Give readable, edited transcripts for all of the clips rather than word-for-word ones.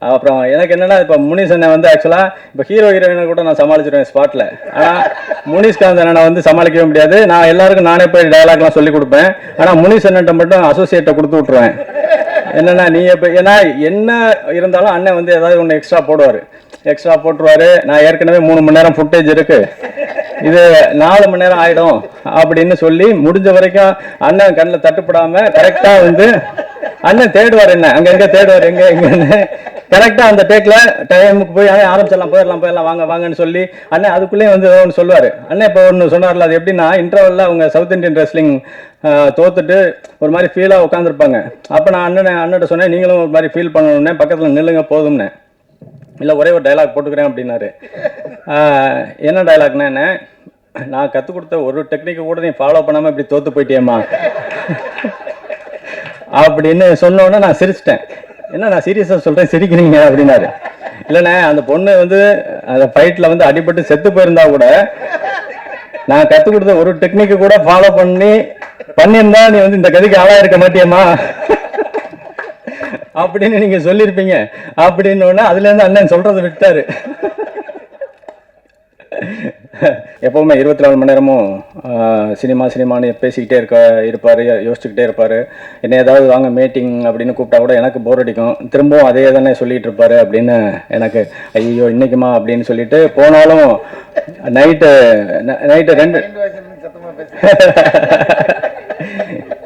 அப்புறம் எனக்கு என்னன்னா இப்போ முனிஷ் அண்ணன் வந்து ஆக்சுவலாக இப்போ ஹீரோயினை கூட நான் சமாளிச்சிருவேன் ஸ்பாட்டில். ஆனால் முனிஷ்காந்த் அண்ணனை வந்து சமாளிக்கவே முடியாது. நான் எல்லாருக்கும் நானே போய் டயலாக்லாம் சொல்லி கொடுப்பேன். ஆனால் முனிஷ் அண்ணன்ட்ட மட்டும் அசோசியேட்டை கொடுத்து விட்ருவேன். என்னன்னா நீ இப்போ ஏன்னா என்ன இருந்தாலும் அண்ணன் வந்து ஏதாவது ஒன்று எக்ஸ்ட்ரா போட்டுருவாரு. நான் ஏற்கனவே 3 மணி நேரம் ஃபுட்டேஜ் இருக்கு, இது 4 மணி நேரம் ஆயிடும் அப்படின்னு சொல்லி முடிஞ்ச வரைக்கும் அண்ணன் கண்ணில் தட்டுப்படாம கரெக்டா வந்து அண்ணன் தேடுவார், என்ன அங்கங்க தேடுவார், எங்க எங்கன்னு கரெக்டா அந்த டேக்ல டைமுக்கு போய் ஆரம்பிச்சிடலாம், போயிடலாம் வாங்க வாங்கன்னு சொல்லி அண்ணன் அதுக்குள்ளேயே வந்து ஒன்று சொல்லுவார். அண்ணன் இப்போ ஒன்று சொன்னார்ல, அது எப்படின்னா இன்டர்வல்ல அவங்க சவுத் இந்தியன் ரெஸ்லிங் தோத்துட்டு ஒரு மாதிரி ஃபீலாக உட்காந்துருப்பாங்க. அப்போ நான் அண்ணன்ட்ட சொன்னேன், நீங்களும் ஒரு மாதிரி ஃபீல் பண்ணணுன்னே, பக்கத்தில் நில்லுங்க போதும்னே. இல்லை ஒரே ஒரு டைலாக் போட்டுக்கிறேன் அப்படின்னாரு. என்ன டைலாக்னா என்ன, நான் கற்றுக் கொடுத்த ஒரு டெக்னிக்கை கூட நீ ஃபாலோ பண்ணாமல் இப்படி தோற்று போயிட்டியம்மா அப்படின்னு சொன்னோன்னே நான் சிரிச்சிட்டேன். என்ன நான் சீரியஸாக சொல்கிறேன் சிரிக்கிறீங்க அப்படின்னாரு. இல்லைண்ணே அந்த பொண்ணு வந்து அந்த ஃபைட்டில் வந்து அடிபட்டு செத்து போயிருந்தா கூட நான் கற்றுக் கொடுத்த ஒரு டெக்னிக்கு கூட ஃபாலோ பண்ணியிருந்தா நீ வந்து இந்த கதைக்கு ஆளாக இருக்க மாட்டியம்மா அப்படின்னு நீங்க சொல்லியிருப்பீங்க அப்படின்னு அதுலேருந்து அண்ணன் சொல்றதை விட்டாரு. எப்பவுமே 24 மணி நேரமும் சினிமான்னு பேசிக்கிட்டே இருப்பார், யோசிச்சுக்கிட்டே இருப்பார். என்ன ஏதாவது வாங்க மீட்டிங் அப்படின்னு கூப்பிட்டா கூட எனக்கு போர் அடிக்கும். திரும்பவும் அதே தானே சொல்லிட்டு இருப்பாரு அப்படின்னு எனக்கு ஐயோ இன்னைக்குமா அப்படின்னு சொல்லிட்டு போனாலும் நைட்டு 2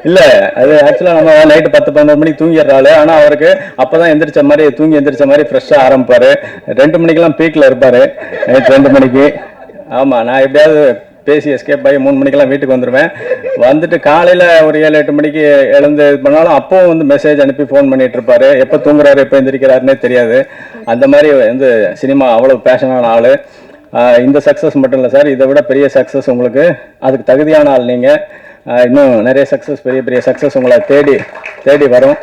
இல்ல அது ஆக்சுவலா நம்ம நைட்டு 10-11 மணிக்கு தூங்கிடுறாரு. ஆனா அவருக்கு அப்பதான் எந்திரிச்ச மாதிரி ஃப்ரெஷ்ஷா ஆரம்பிப்பாரு. 2 மணிக்கெல்லாம் பீக்ல இருப்பாரு, நைட் 2 மணிக்கு. ஆமா நான் எப்படியாவது பேசி எஸ்கேப் ஆகி 3 மணிக்கெல்லாம் வீட்டுக்கு வந்துடுவேன். வந்துட்டு காலையில ஒரு 7-8 மணிக்கு எழுந்து இது பண்ணாலும் அப்பவும் வந்து மெசேஜ் அனுப்பி ஃபோன் பண்ணிட்டு இருப்பாரு. எப்போ தூங்குறாரு எப்போ எந்திரிக்கிறாருன்னே தெரியாது. அந்த மாதிரி வந்து சினிமா அவ்வளவு பேஷனான ஆளு. இந்த சக்சஸ் மட்டும் இல்லை சார், இதை விட பெரிய சக்சஸ் உங்களுக்கு, அதுக்கு தகுதியான ஆள் நீங்க. இன்னும் நிறைய சக்சஸ், பெரிய சக்சஸ் உங்களை தேடி வரும்.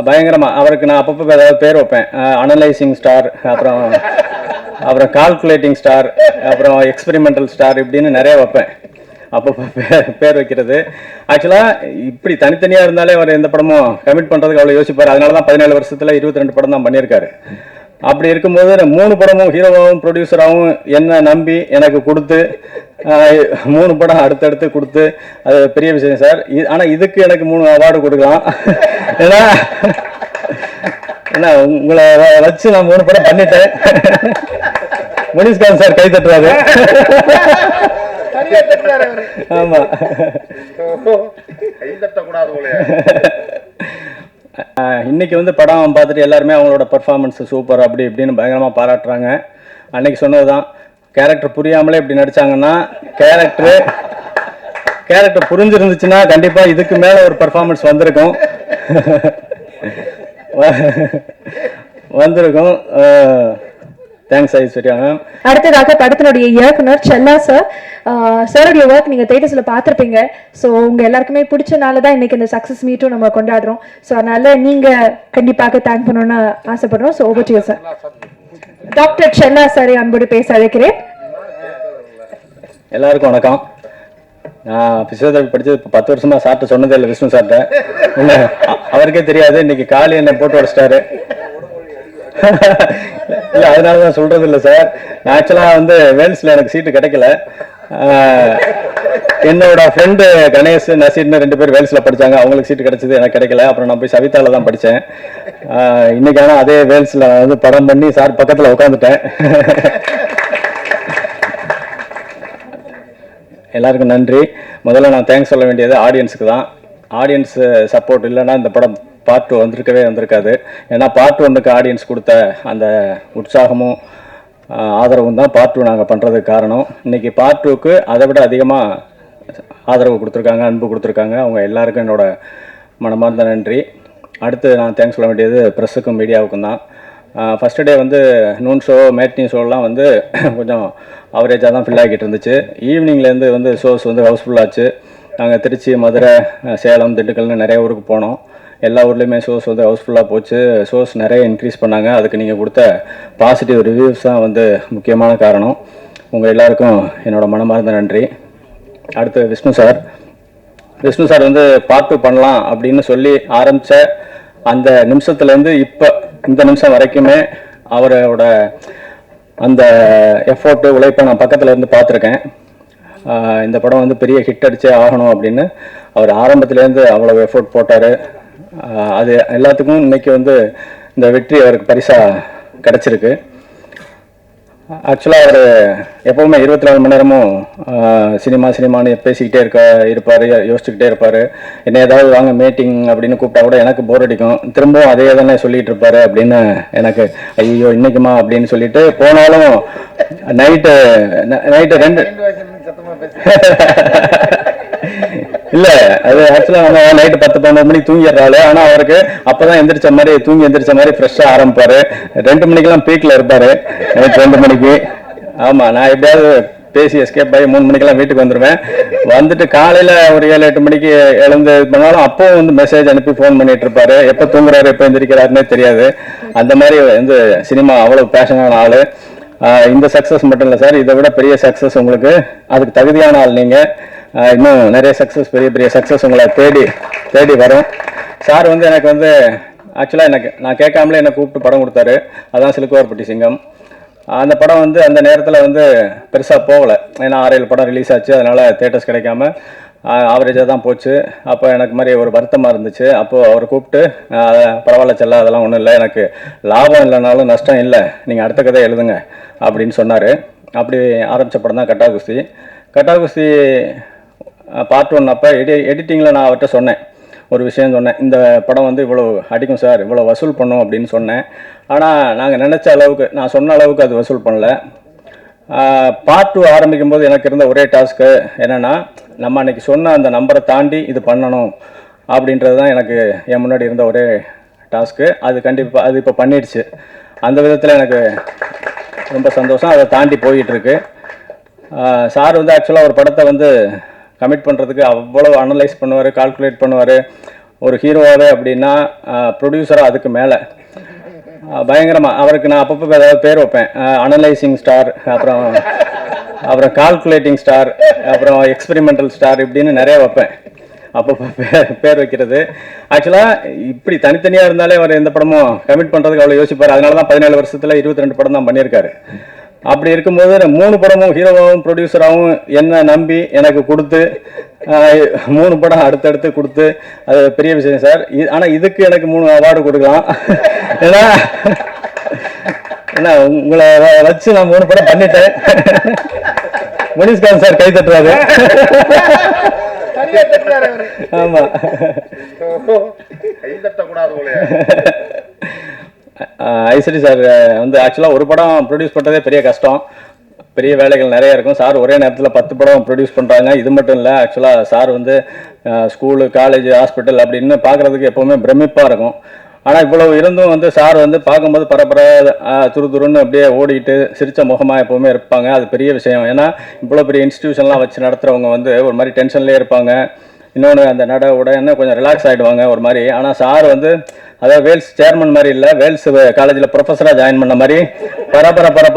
பயங்கரமா அவருக்கு நான் அப்பப்போ ஏதாவது பேர் வைப்பேன். அனலைசிங் ஸ்டார், அப்புறம் கால்குலேட்டிங் ஸ்டார், அப்புறம் எக்ஸ்பெரிமெண்டல் ஸ்டார், இப்படின்னு நிறைய வைப்பேன் அப்பப்போ பேர் வைக்கிறது. ஆக்சுவலாக இப்படி தனித்தனியாக இருந்தாலே அவர் எந்த படமும் கமிட் பண்ணுறதுக்கு அவ்வளோ யோசிப்பார். அதனால தான் 17 வருஷத்தில் 22 படம் தான் பண்ணியிருக்காரு. அப்படி இருக்கும்போது 3 படமும் ஹீரோவாகவும் ப்ரொடியூசராகவும் என்ன நம்பி எனக்கு கொடுத்து 3 படம் அடுத்தடுத்து கொடுத்து அது பெரிய விஷயம் சார். ஆனால் இதுக்கு எனக்கு 3 அவார்டு கொடுக்கலாம். ஏன்னா உங்களை வச்சு நான் 3 படம் பண்ணிட்டேன். முனிஷ்காந்த் சார் கை தட்டுறாரு. ஆமா இன்னைக்கு வந்து படம் பார்த்துட்டு எல்லாருமே அவங்களோட பர்ஃபார்மன்ஸ் சூப்பர் அப்படி இப்படின்னு பயங்கரமாக பாராட்டுறாங்க. அன்னைக்கு சொன்னதுதான், கேரக்டர் புரியாமலே இப்படி நடிச்சாங்கன்னா கேரக்டர் புரிஞ்சிருந்துச்சுன்னா கண்டிப்பாக இதுக்கு மேலே ஒரு பர்ஃபார்மன்ஸ் வந்திருக்கும். Thanks Aishwarya ma'am. அடுத்ததாக படத்தினுடைய இயக்குனர் செல்லா சார். சாருடைய ஒர்க் நீங்க தியேட்டர்ஸ்ல பார்த்திருப்பீங்க. ஸோ உங்க எல்லாருக்குமே பிடிச்சனால தான் இன்னைக்கு இந்த சக்சஸ் மீட்டும் நம்ம கொண்டாடுறோம். ஸோ அதனால நீங்க கண்டிப்பாக தேங்க் பண்ணணும்னு ஆசைப்படுறோம். So over to you sir. Doctor செல்லா சாரை அன்போடு பேச அழைக்கிறேன். எல்லாருக்கும் வணக்கம். நான் பிசியோதெரபி படிச்சது இப்போ 10 வருஷமா சார்ட்ட சொன்னதே இல்லை, விஷ்ணு சார்ட்ட. இல்லை அவருக்கே தெரியாது. இன்னைக்கு காலி என்னை போட்டு உடச்சிட்டாரு. இல்லை அதனாலதான் சொல்றது இல்லை சார். ஆக்சுவலா வந்து வேல்ஸ்ல எனக்கு சீட்டு கிடைக்கல. என்னோட ஃப்ரெண்டு கணேஷ் நசீர்னு 2 பேர் வேல்ஸ்ல படிச்சாங்க, அவங்களுக்கு சீட்டு கிடைச்சது, எனக்கு கிடைக்கல. அப்புறம் நான் போய் சவிதால தான் படித்தேன். இன்னைக்கு ஆனால் அதே வேல்ஸ்ல வந்து படம் பண்ணி சார் பக்கத்தில் உட்காந்துட்டேன். எல்லாருக்கும் நன்றி. முதல்ல நான் தேங்க்ஸ் சொல்ல வேண்டியது ஆடியன்ஸுக்கு தான். ஆடியன்ஸ் சப்போர்ட் இல்லைன்னா இந்த படம் பார்ட் 2 வந்திருக்காது. ஏன்னா பார்ட் 1க்கு ஆடியன்ஸ் கொடுத்த அந்த உற்சாகமும் ஆதரவும் தான் பார்ட் 2 நாங்கள் பண்ணுறதுக்கு காரணம். இன்றைக்கி பார்ட் 2க்கு அதை விட அதிகமாக ஆதரவு கொடுத்துருக்காங்க, அன்பு கொடுத்துருக்காங்க. அவங்க எல்லாருக்கும் என்னோட மனமார்ந்த நன்றி. அடுத்து நான் தேங்க்ஸ் சொல்ல வேண்டியது ப்ரெஸ்ஸுக்கும் மீடியாவுக்கும் தான். ஃபஸ்ட்டு டே வந்து நூன் ஷோ மேட்னி ஷோலாம் வந்து கொஞ்சம் அவரேஜாக தான் ஃபில் ஆகிட்டு இருந்துச்சு. ஈவினிங்லேருந்து வந்து ஷோஸ் வந்து ஹவுஸ்ஃபுல்லாச்சு. நாங்கள் திருச்சி, மதுரை, சேலம், திண்டுக்கல்னு நிறைய ஊருக்கு போனோம். எல்லா ஊர்லேயுமே ஷோஸ் வந்து ஹவுஸ்ஃபுல்லாக போச்சு. ஷோஸ் நிறைய இன்க்ரீஸ் பண்ணாங்க. அதுக்கு நீங்கள் கொடுத்த பாசிட்டிவ் ரிவ்யூஸ் தான் வந்து முக்கியமான காரணம். உங்கள் எல்லாருக்கும் என்னோட மனமார்ந்த நன்றி. அடுத்து விஷ்ணு சார் வந்து பார்ட் 2 பண்ணலாம் அப்படின்னு சொல்லி ஆரம்பித்த அந்த நிமிஷத்துலேருந்து இப்போ இந்த நிமிஷம் வரைக்குமே அவரோட அந்த எஃபோர்ட்டு உழைப்பை நான் பக்கத்தில் இருந்து பார்த்துருக்கேன். இந்த படம் வந்து பெரிய ஹிட் அடிச்சே ஆகணும் அப்படின்னு அவர் ஆரம்பத்துலேருந்து அவ்வளோ எஃபோர்ட் போட்டார். அது எல்லாத்துக்கும் இன்னைக்கு வந்து இந்த வெற்றி அவருக்கு பரிசாக கிடச்சிருக்கு. ஆக்சுவலாக அவர் எப்போவுமே 24 மணி நேரமும் சினிமான்னு பேசிக்கிட்டே இருப்பார், யோசிச்சுக்கிட்டே இருப்பார். என்ன ஏதாவது வாங்க மீட்டிங் அப்படின்னு கூப்பிட்டா கூட எனக்கு போர் அடிக்கும். திரும்பவும் அதே தானே சொல்லிட்டு இருப்பாரு அப்படின்னு எனக்கு ஐயோ இன்னைக்குமா அப்படின்னு சொல்லிட்டு போனாலும் நைட்டு 2 இல்ல அது ஆக்சுவலா நம்ம நைட்டு 10-11 மணிக்கு தூங்கிடுறாரு. ஆனா அவருக்கு அப்பதான் எந்திரிச்ச மாதிரி ஃப்ரெஷ்ஷா ஆரம்பிப்பாரு. 2 மணிக்கெல்லாம் பீக்ல இருப்பாரு. நைட் 2 மணிக்கு. ஆமா, நான் எப்படியாவது பேசி எஸ்கேப் ஆகி 3 மணிக்கெல்லாம் வீட்டுக்கு வந்துடுவேன். வந்துட்டு காலையில ஒரு 7-8 மணிக்கு எழுந்து பண்ணாலும் அப்பவும் வந்து மெசேஜ் அனுப்பி ஃபோன் பண்ணிட்டு இருப்பாரு. எப்ப தூங்குறாரு எப்ப எந்திரிக்கிறாருன்னே தெரியாது. அந்த மாதிரி வந்து சினிமா அவ்வளவு பேஷனான ஆளு. இந்த சக்சஸ் மட்டும் இல்லை சார், இதை விட பெரிய சக்சஸ் உங்களுக்கு, அதுக்கு தகுதியான ஆள் நீங்க. இன்னும் நிறைய சக்சஸ், பெரிய சக்சஸ் உங்களை தேடி வரும். சார் வந்து எனக்கு வந்து ஆக்சுவலாக நான் கேட்காமலே என்னை கூப்பிட்டு படம் கொடுத்தாரு. அதான் சிலுக்குவார்பட்டி சிங்கம். அந்த படம் வந்து அந்த நேரத்தில் வந்து பெருசாக போகலை. ஏன்னா 6-7 படம் ரிலீஸ் ஆச்சு. அதனால் தேட்டர்ஸ் கிடைக்காம ஆவரேஜாக தான் போச்சு. அப்போ எனக்கு மாதிரி ஒரு வருத்தமாக இருந்துச்சு. அப்போது அவர் கூப்பிட்டு பரவாயில்ல செல்ல, அதெல்லாம் ஒன்றும் இல்லை, எனக்கு லாபம் இல்லைனாலும் நஷ்டம் இல்லை, நீங்கள் அடுத்த கதை எழுதுங்க அப்படின்னு சொன்னார். அப்படி ஆரம்பித்த படம் தான் கட்டா குஸ்தி பார்ட் 1. அப்போ எடிட்டிங்கில் நான் அவர்கிட்ட சொன்னேன், ஒரு விஷயம் சொன்னேன், இந்த படம் வந்து இவ்வளோ அடிக்கும் சார், இவ்வளோ வசூல் பண்ணும் அப்படின்னு சொன்னேன். ஆனால் நாங்கள் நினச்ச அளவுக்கு, நான் சொன்ன அளவுக்கு அது வசூல் பண்ணல. பார்ட் 2 ஆரம்பிக்கும் போது எனக்கு இருந்த ஒரே டாஸ்க்கு என்னென்னா, நம்ம அன்றைக்கி சொன்ன அந்த நம்பரை தாண்டி இது பண்ணணும் அப்படின்றது தான் எனக்கு என் முன்னாடி இருந்த ஒரே டாஸ்க்கு. அது இப்போ பண்ணிடுச்சு. அந்த விதத்தில் எனக்கு ரொம்ப சந்தோஷம். அதை தாண்டி போயிட்டுருக்கு. சார் வந்து ஆக்சுவலாக ஒரு படத்தை வந்து கமிட் பண்ணுறதுக்கு அவ்வளோ அனலைஸ் பண்ணுவார், கால்குலேட் பண்ணுவார். ஒரு ஹீரோவாகவே அப்படின்னா ப்ரொடியூசராக அதுக்கு மேலே பயங்கரமாக. அவருக்கு நான் அப்பப்போ ஏதாவது பேர் வைப்பேன். அனலைசிங் ஸ்டார், அப்புறம் கால்குலேட்டிங் ஸ்டார், அப்புறம் எக்ஸ்பெரிமெண்டல் ஸ்டார், இப்படின்னு நிறைய வைப்பேன் அப்பப்போ பேர் வைக்கிறது. ஆக்சுவலாக இப்படி தனித்தனியாக இருந்தாலே அவர் எந்த படமும் கமிட் பண்ணுறதுக்கு அவ்வளோ யோசிப்பார். அதனால தான் 17 வருஷத்தில் 22 படம் தான் பண்ணியிருக்காரு. அப்படி இருக்கும்போது 3 படமும் ஹீரோவாகவும் ப்ரொடியூசராகவும் என்ன நம்பி எனக்கு கொடுத்து 3 படம் அடுத்தடுத்து கொடுத்து, அது பெரிய விஷயம் சார். ஆனால் இதுக்கு எனக்கு 3 அவார்டு கொடுக்கலாம். ஏன்னா உங்களை வச்சு நான் 3 படம் பண்ணிட்டேன். மணிஷ்காந்த் சார் கை தட்டுறாரு. ஆமா, ஐஸ்வரி சார் வந்து ஆக்சுவலாக ஒரு படம் ப்ரொடியூஸ் பண்ணுறதே பெரிய கஷ்டம், பெரிய வேலைகள் நிறைய இருக்கும். சார் ஒரே நேரத்தில் 10 படம் ப்ரொடியூஸ் பண்ணுறாங்க. இது மட்டும் இல்லை, ஆக்சுவலாக சார் வந்து ஸ்கூலு, காலேஜ், ஹாஸ்பிட்டல் அப்படின்னு பார்க்குறதுக்கு எப்போவுமே பிரமிப்பாக இருக்கும். ஆனால் இவ்வளவு இருந்தும் வந்து சார் வந்து பார்க்கும்போது துருன்னு அப்படியே ஓடிட்டு சிரித்த முகமாக எப்போவுமே இருப்பாங்க. அது பெரிய விஷயம். ஏன்னா இவ்வளோ பெரிய இன்ஸ்டிடியூஷன்லாம் வச்சு நடத்துகிறவங்க வந்து ஒரு மாதிரி டென்ஷன்லேயே இருப்பாங்க. இன்னொன்று அந்த உடனே கொஞ்சம் ரிலாக்ஸ் ஆகிடுவாங்க ஒரு மாதிரி. ஆனால் சார் வந்து அதாவது வேல்ஸ் சேர்மன் மாதிரி இல்லை, வேல்ஸ் காலேஜில் ப்ரொஃபஸராக ஜாயின் பண்ண மாதிரி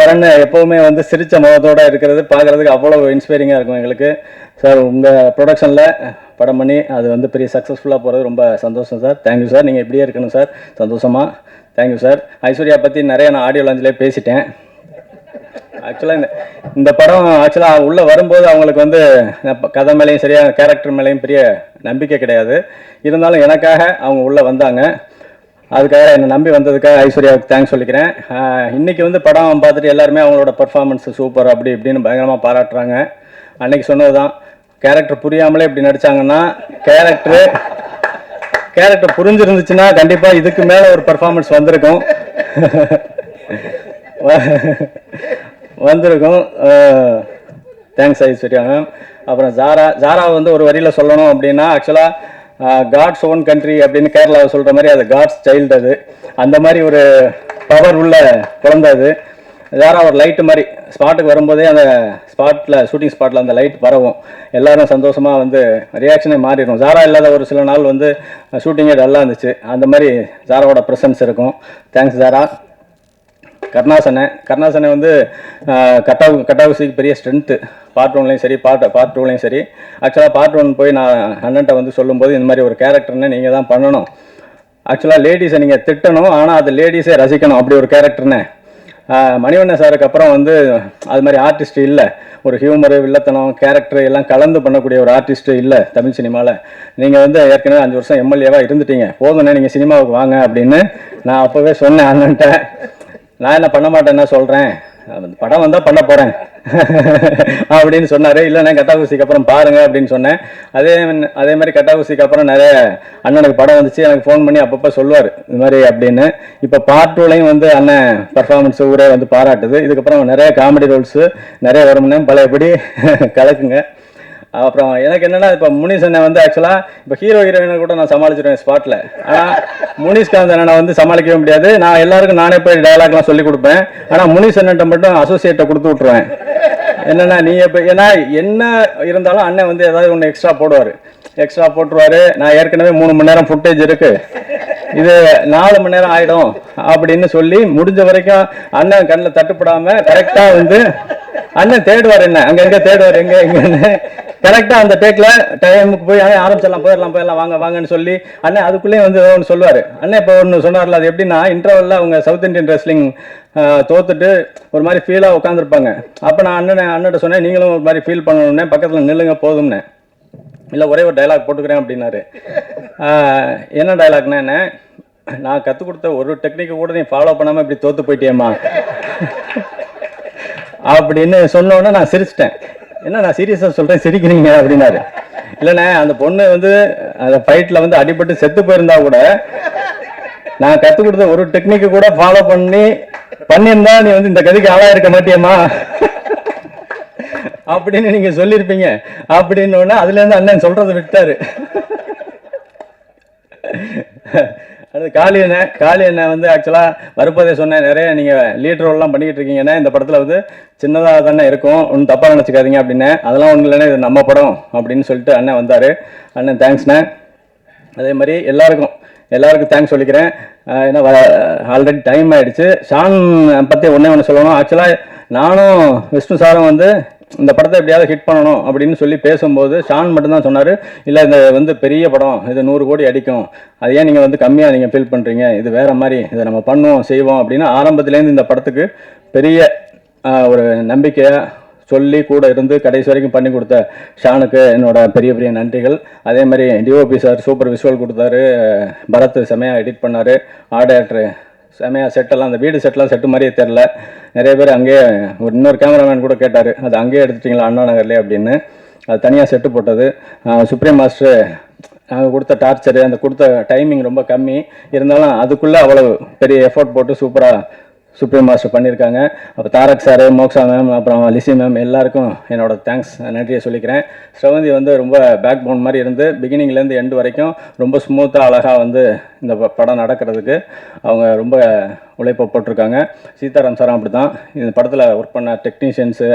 பரன்னு எப்போவுமே வந்து சிரித்த முகத்தோடு இருக்கிறது பார்க்குறதுக்கு அவ்வளோ இன்ஸ்பைரிங்காக இருக்கும் எங்களுக்கு. சார் உங்கள் ப்ரொடக்ஷனில் படம் பண்ணி அது வந்து பெரிய சக்ஸஸ்ஃபுல்லாக போகிறது ரொம்ப சந்தோஷம் சார். Thank you sir. நீங்கள் இப்படியே இருக்கணும் சார், சந்தோஷமாக. Thank you sir. ஐஸ்வர்யா பற்றி நிறைய நான் ஆடியோ லாஞ்சிலே பேசிட்டேன். ஆக்சுவலாக இந்த படம் ஆக்சுவலாக உள்ளே வரும்போது அவங்களுக்கு வந்து கதை மேலேயும் சரியாக கேரக்டர் மேலேயும் பெரிய நம்பிக்கை கிடையாது. இருந்தாலும் எனக்காக அவங்க உள்ளே வந்தாங்க. அதுக்காக என்னை நம்பி வந்ததுக்காக ஐஸ்வர்யாவுக்கு தேங்க்ஸ் சொல்லிக்கிறேன். இன்றைக்கி வந்து படம் பார்த்துட்டு எல்லாருமே அவங்களோட பர்ஃபார்மன்ஸ் சூப்பர் அப்படி இப்படின்னு பயங்கரமாக பாராட்டுறாங்க. அன்றைக்கி சொன்னது தான், கேரக்டர் புரியாமலே இப்படி நடித்தாங்கன்னா கேரக்டர் புரிஞ்சிருந்துச்சுன்னா கண்டிப்பாக இதுக்கு மேலே ஒரு பர்ஃபார்மன்ஸ் வந்திருக்கும். Thanks Aishwarya ma'am. அப்புறம் ஜாரா வந்து ஒரு வரியில் சொல்லணும் அப்படின்னா, ஆக்சுவலாக காட்ஸ் ஓன் கண்ட்ரி அப்படின்னு கேரளாவை சொல்கிற மாதிரி அது காட்ஸ் சைல்டு. அது அந்த மாதிரி ஒரு பவர் உள்ள குழந்தை அது. ஜாரா ஒரு லைட்டு மாதிரி ஸ்பாட்டுக்கு வரும்போதே அந்த ஷூட்டிங் ஸ்பாட்டில் அந்த லைட் பரவும், எல்லாரும் சந்தோஷமாக வந்து ரியாக்ஷனே மாறிடும். ஜாரா இல்லாத ஒரு சில நாள் வந்து ஷூட்டிங்கே டல்லாக இருந்துச்சு. அந்த மாதிரி ஜாராவோட ப்ரெசன்ஸ் இருக்கும். தேங்க்ஸ் ஜாரா. கருணாசனை வந்து கட்டாகுசிக்கு பெரிய ஸ்ட்ரென்த்து. பார்ட் 1லையும் சரி, பார்ட் 2லையும் சரி. ஆக்சுவலாக பார்ட் 1 போய் நான் அண்ணன்ட்ட வந்து சொல்லும்போது இந்த மாதிரி ஒரு கேரக்டர்னு நீங்கள் தான் பண்ணணும், ஆக்சுவலாக லேடிஸை நீங்கள் திட்டணும், ஆனால் அது லேடிஸே ரசிக்கணும், அப்படி ஒரு கேரக்டர்னு. மணிவண்ணன் சாருக்கு அப்புறம் வந்து அது மாதிரி ஆர்டிஸ்ட் இல்லை. ஒரு ஹியூமரு, வில்லத்தனம், கேரக்டர் எல்லாம் கலந்து பண்ணக்கூடிய ஒரு ஆர்டிஸ்ட் இல்லை தமிழ் சினிமாவில். நீங்கள் வந்து ஏற்கனவே 5 வருஷம் எம்எல்ஏவாக இருந்துட்டீங்க, போதும்ண்ணே நீங்கள் சினிமாவுக்கு வாங்க அப்படின்னு நான் அப்போவே சொன்னேன் அண்ணன்ட்ட. நான் என்ன பண்ண மாட்டேன்னா சொல்கிறேன், படம் வந்தால் பண்ண போகிறேன் அப்படின்னு சொன்னார். இல்லைண்ணே கட்டாகுசிக்கு அப்புறம் பாருங்கள் அப்படின்னு சொன்னேன். அதே மாதிரி கட்டாகுசிக்கு அப்புறம் நிறைய அண்ணனுக்கு படம் வந்துச்சு, எனக்கு ஃபோன் பண்ணி அப்பப்போ சொல்லுவார் இது மாதிரி அப்படின்னு. இப்போ பார்ட் 2லையும் வந்து அண்ணன் பர்ஃபார்மன்ஸ் ஊரே வந்து பாராட்டுது. இதுக்கப்புறம் நிறைய காமெடி ரோல்ஸு நிறைய வரும்னு பழையபடி கலக்குங்க. அப்புறம் எனக்கு என்னென்னா, இப்போ முனிஸ் அண்ணன் வந்து ஆக்சுவலாக இப்போ ஹீரோ ஹீரோயினை கூட நான் சமாளிச்சிருவேன் ஸ்பாட்டில். ஆனால் முனிஸ்காந்த் அண்ணனை வந்து சமாளிக்கவே முடியாது. நான் எல்லாருக்கும் நானே போய் டயலாக்லாம் சொல்லி கொடுப்பேன். ஆனால் முனிஸ் அண்ணன்ட்ட மட்டும் அசோசியேட்டை கொடுத்து விட்ருவேன். என்னென்னா நீ இப்போ ஏன்னா என்ன இருந்தாலும் அண்ணன் வந்து ஏதாவது ஒன்று எக்ஸ்ட்ரா போட்டுருவார். நான் ஏற்கனவே 3 மணி நேரம் ஃபுட்டேஜ் இருக்குது, இது 4 மணி நேரம் ஆகிடும் அப்படின்னு சொல்லி முடிஞ்ச வரைக்கும் அண்ணன் கண்ணில் தட்டுப்படாமல் கரெக்டாக வந்து அண்ணன் தேடுவார், என்ன அங்கங்கே தேடுவார், எங்கன்னு கரெக்டாக அந்த டேக்கில் டைமுக்கு போய் ஆரம்பிச்சிடலாம், போயிடலாம் வாங்க வாங்கன்னு சொல்லி அண்ணன் அதுக்குள்ளேயும் வந்து ஒன்று சொல்லுவார். அண்ணன் இப்போ ஒன்று சொன்னார்ல, அது எப்படின்னா இன்டர்வலில் அவங்க சவுத் இண்டியன் ரெஸ்லிங் தோத்துட்டு ஒரு மாதிரி ஃபீலாக உட்காந்துருப்பாங்க. அப்போ நான் அண்ணன்ட்ட சொன்னேன், நீங்களும் ஒரு மாதிரி ஃபீல் பண்ணணுன்னே, பக்கத்தில் நில்லுங்க போதும்னே. இல்லை ஒரே ஒரு டைலாக் போட்டுக்கிறேன் அப்படின்னாரு. என்ன டைலாக்னா என்ன, நான் கற்றுக் கொடுத்த ஒரு டெக்னிக்கை கூட நீ ஃபாலோ பண்ணாமல் இப்படி தோற்று போயிட்டியம்மா அப்படின்னு சொன்னோன்னே நான் சிரிச்சிட்டேன். என்ன நான் சீரியஸாக சொல்கிறேன் சிரிக்கிறீங்க அப்படின்னாரு. இல்லைண்ணே அந்த பொண்ணு வந்து அந்த ஃபைட்டில் வந்து அடிபட்டு செத்து போயிருந்தா கூட நான் கற்றுக் கொடுத்த ஒரு டெக்னிக்கு கூட ஃபாலோ பண்ணியிருந்தா நீ வந்து இந்த கதைக்கு ஆளாக இருக்க மாட்டியம்மா அப்படின்னு நீங்க சொல்லியிருப்பீங்க அப்படின்னு. அதுலேருந்து அண்ணன் சொல்றதை விட்டாரு. அது காளி அண்ணன் வந்து ஆக்சுவலாக வரும்போதே சொன்னேன், நிறைய நீங்கள் லீட் ரோல்லாம் பண்ணிக்கிட்டு இருக்கீங்கன்னா இந்த படத்தில் வந்து சின்னதாக தானே இருக்கும், ஒன்றும் தப்பாக நினச்சிக்காதீங்க அப்படின்னு. அதெல்லாம் ஒன்றும் இல்லைன்னா இது நம்ம படம் அப்படின்னு சொல்லிட்டு அண்ணன் வந்தார். அண்ணன் தேங்க்ஸ்ண்ணே. அதே மாதிரி எல்லாருக்கும் தேங்க்ஸ் சொல்லிக்கிறேன். ஏன்னா ஆல்ரெடி டைம் ஆகிடுச்சு. ஷான் பற்றி ஒன்று சொல்லணும். ஆக்சுவலாக நானும் விஷ்ணு சாரும் வந்து இந்த படத்தை எப்படியாவது ஹிட் பண்ணணும் அப்படின்னு சொல்லி பேசும்போது ஷான் மட்டும்தான் சொன்னார், இல்லை இந்த வந்து பெரிய படம், இது 100 கோடி அடிக்கும், அது ஏன் நீங்கள் வந்து கம்மியாக நீங்கள் ஃபீல் பண்ணுறீங்க, இது வேறு மாதிரி, இதை நம்ம பண்ணுவோம் செய்வோம் அப்படின்னு ஆரம்பத்துலேருந்து இந்த படத்துக்கு பெரிய ஒரு நம்பிக்கையாக சொல்லி கூட இருந்து கடைசி வரைக்கும் பண்ணி கொடுத்த ஷானுக்கு என்னோட பெரிய நன்றிகள். அதே மாதிரி டிஓபி சார் சூப்பர் விஷுவல் கொடுத்தாரு, பரத் செமையாக எடிட் பண்ணார், ஆர்ட் டேரக்டர் செமையாக செட்டெல்லாம், அந்த வீடு செட்டெல்லாம் செட்டு மாதிரியே தெரில. நிறைய பேர் அங்கேயே இன்னொரு கேமராமேன் கூட கேட்டார், அது அங்கேயே எடுத்துட்டிங்களா அண்ணா நகர்லேயே அப்படின்னு. அது தனியாக செட்டு போட்டது. சுப்ரீம் மாஸ்டர் நாங்கள் கொடுத்த டார்ச்சரு, அந்த கொடுத்த டைமிங் ரொம்ப கம்மி இருந்தாலும் அதுக்குள்ளே அவ்வளோ பெரிய எஃபோர்ட் போட்டு சூப்பராக சுப்ரீம் மாஸ்டர் பண்ணியிருக்காங்க. அப்போ தாரக் சார், மோக்ஷா மேம், அப்புறம் லிசி மேம் எல்லாருக்கும் என்னோட தேங்க்ஸ் நன்றியை சொல்லிக்கிறேன். ஸ்ரவந்தி வந்து ரொம்ப பேக் போன் மாதிரி இருந்து பிகினிங்லேருந்து எண்டு வரைக்கும் ரொம்ப ஸ்மூத்தாக அழகாக வந்து இந்த படம் நடக்கிறதுக்கு அவங்க ரொம்ப உழைப்பை போட்டிருக்காங்க. சீதாராம் சாரும் அப்படி தான். இந்த படத்தில் ஒர்க் பண்ண டெக்னீஷியன்ஸு,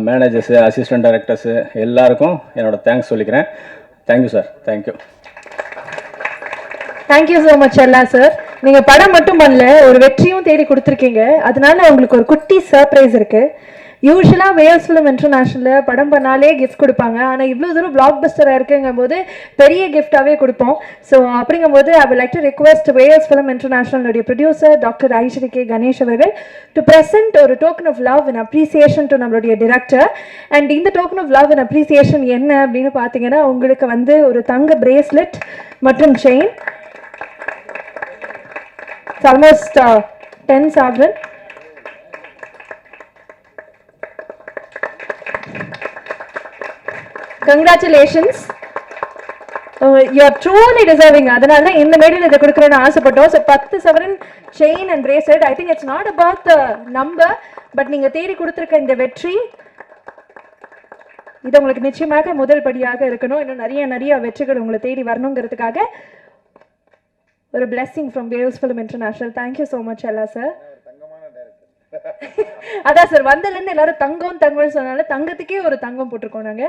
மேனேஜர்ஸு, அசிஸ்டன்ட் டைரக்டர்ஸு எல்லாருக்கும் என்னோட தேங்க்ஸ் சொல்லிக்கிறேன். Thank you sir, thank you. Thank you so much அல்லா சார். நீங்க படம் மட்டும் பண்ணல, ஒரு வெற்றியும் தேடி கொடுத்துருக்கீங்க. அதனால உங்களுக்கு ஒரு குட்டி சர்ப்ரைஸ் இருக்கு. யூஸ்வலா வேல்ஸ் ஃபிலிம் இன்டர்நேஷனல்ல படம் பண்ணாலே கிஃப்ட் கொடுப்பாங்க. ஆனால் இவ்வளோ தூரம் பிளாக் பஸ்டராக இருக்குங்கும் போது பெரிய கிஃப்டாகவே கொடுப்போம். ஸோ அப்படிங்கும்போது I will like to request Vels film இன்டர்நேஷனலுடைய producer doctor Ishari K Ganesh அவர்கள் டு பிரசன்ட் ஒரு token of love and appreciation to நம்மளுடைய டிரெக்டர். அண்ட் இந்த token of love and appreciation என்ன அப்படின்னு பார்த்தீங்கன்னா, உங்களுக்கு வந்து ஒரு தங்க பிரேஸ்லெட் மற்றும் chain, almost 10 sovereign. Congratulations. You are truly deserving. அதனால தான் இந்த மெடல் இதை கொடுக்கறேன்னு ஆசைப்பட்டோம். So 10 sovereign chain and bracelet. I think it's not about the number, but நீங்க தேடி கொடுத்துருக்க இந்த வெற்றி இது உங்களுக்கு நிச்சயமாக முதல் படியாக இருக்கணும். இன்னும் நிறைய வெற்றிகள் உங்களை தேடி வரணுங்கிறதுக்காக ஒரு blessing from Wales Film International. Thank you so much alla sir. அதான் சார் வந்தலேருந்து எல்லாரும் தங்கம்னு சொன்னால தங்கத்துக்கே ஒரு தங்கம் போட்டிருக்கோம் நாங்க.